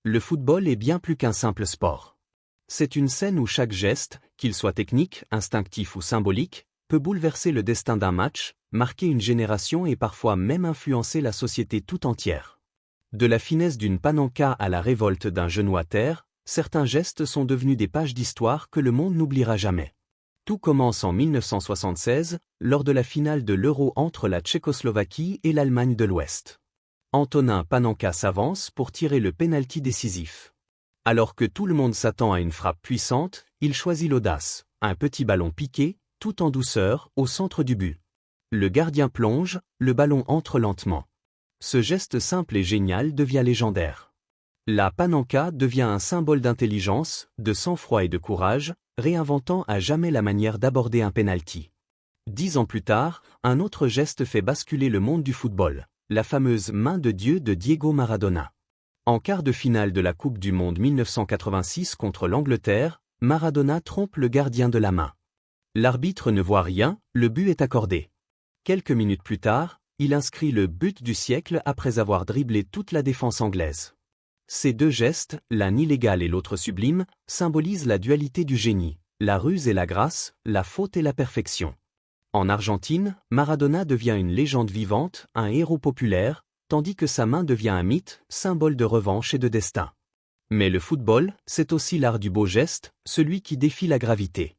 le football est bien plus qu'un simple sport. C'est une scène où chaque geste, qu'il soit technique, instinctif ou symbolique, peut bouleverser le destin d'un match, marquer une génération et parfois même influencer la société tout entière. De la finesse d'une panenka à la révolte d'un genou à terre, certains gestes sont devenus des pages d'histoire que le monde n'oubliera jamais. Tout commence en 1976, lors de la finale de l'Euro entre la Tchécoslovaquie et l'Allemagne de l'Ouest. Antonin Panenka s'avance pour tirer le pénalty décisif. Alors que tout le monde s'attend à une frappe puissante, il choisit l'audace, un petit ballon piqué, tout en douceur, au centre du but. Le gardien plonge, le ballon entre lentement. Ce geste simple et génial devient légendaire. La panenka devient un symbole d'intelligence, de sang-froid et de courage, réinventant à jamais la manière d'aborder un pénalty. 10 ans plus tard, un autre geste fait basculer le monde du football, la fameuse main de Dieu de Diego Maradona. En quart de finale de la Coupe du Monde 1986 contre l'Angleterre, Maradona trompe le gardien de la main. L'arbitre ne voit rien, le but est accordé. Quelques minutes plus tard, il inscrit le but du siècle après avoir dribblé toute la défense anglaise. Ces deux gestes, l'un illégal et l'autre sublime, symbolisent la dualité du génie, la ruse et la grâce, la faute et la perfection. En Argentine, Maradona devient une légende vivante, un héros populaire, tandis que sa main devient un mythe, symbole de revanche et de destin. Mais le football, c'est aussi l'art du beau geste, celui qui défie la gravité.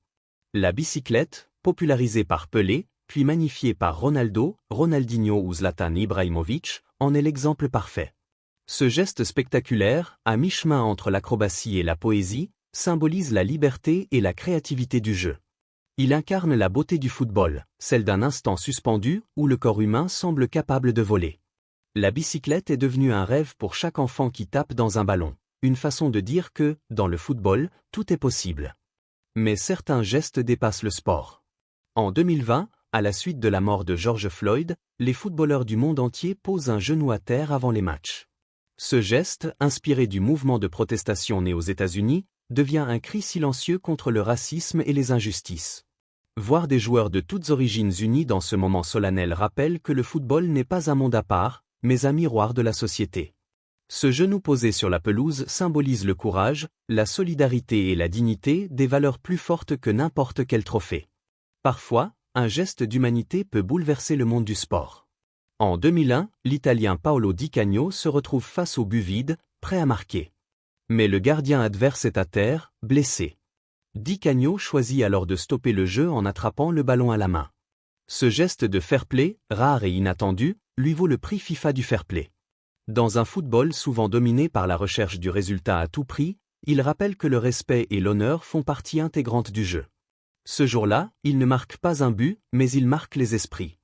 La bicyclette, popularisée par Pelé, puis magnifiée par Ronaldo, Ronaldinho ou Zlatan Ibrahimovic, en est l'exemple parfait. Ce geste spectaculaire, à mi-chemin entre l'acrobatie et la poésie, symbolise la liberté et la créativité du jeu. Il incarne la beauté du football, celle d'un instant suspendu où le corps humain semble capable de voler. La bicyclette est devenue un rêve pour chaque enfant qui tape dans un ballon, une façon de dire que, dans le football, tout est possible. Mais certains gestes dépassent le sport. En 2020, à la suite de la mort de George Floyd, les footballeurs du monde entier posent un genou à terre avant les matchs. Ce geste, inspiré du mouvement de protestation né aux États-Unis, devient un cri silencieux contre le racisme et les injustices. Voir des joueurs de toutes origines unis dans ce moment solennel rappelle que le football n'est pas un monde à part, mais un miroir de la société. Ce genou posé sur la pelouse symbolise le courage, la solidarité et la dignité, des valeurs plus fortes que n'importe quel trophée. Parfois, un geste d'humanité peut bouleverser le monde du sport. En 2001, l'Italien Paolo Di Canio se retrouve face au but vide, prêt à marquer. Mais le gardien adverse est à terre, blessé. Di Canio choisit alors de stopper le jeu en attrapant le ballon à la main. Ce geste de fair play, rare et inattendu, lui vaut le prix FIFA du fair play. Dans un football souvent dominé par la recherche du résultat à tout prix, il rappelle que le respect et l'honneur font partie intégrante du jeu. Ce jour-là, il ne marque pas un but, mais il marque les esprits.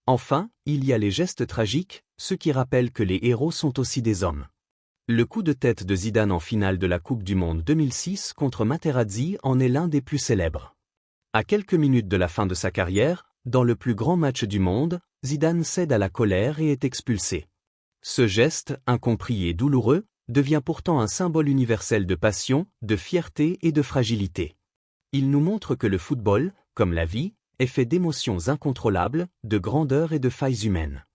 Enfin, il y a les gestes tragiques, ceux qui rappellent que les héros sont aussi des hommes. Le coup de tête de Zidane en finale de la Coupe du Monde 2006 contre Materazzi en est l'un des plus célèbres. À quelques minutes de la fin de sa carrière, dans le plus grand match du monde, Zidane cède à la colère et est expulsé. Ce geste, incompris et douloureux, devient pourtant un symbole universel de passion, de fierté et de fragilité. Il nous montre que le football, comme la vie, est fait d'émotions incontrôlables, de grandeur et de failles humaines.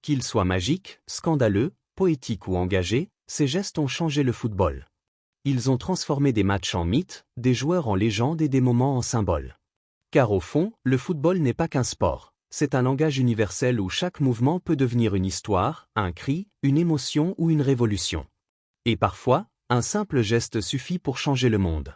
Qu'ils soient magiques, scandaleux, poétiques ou engagés, ces gestes ont changé le football. Ils ont transformé des matchs en mythes, des joueurs en légendes et des moments en symboles. Car au fond, le football n'est pas qu'un sport, c'est un langage universel où chaque mouvement peut devenir une histoire, un cri, une émotion ou une révolution. Et parfois, un simple geste suffit pour changer le monde.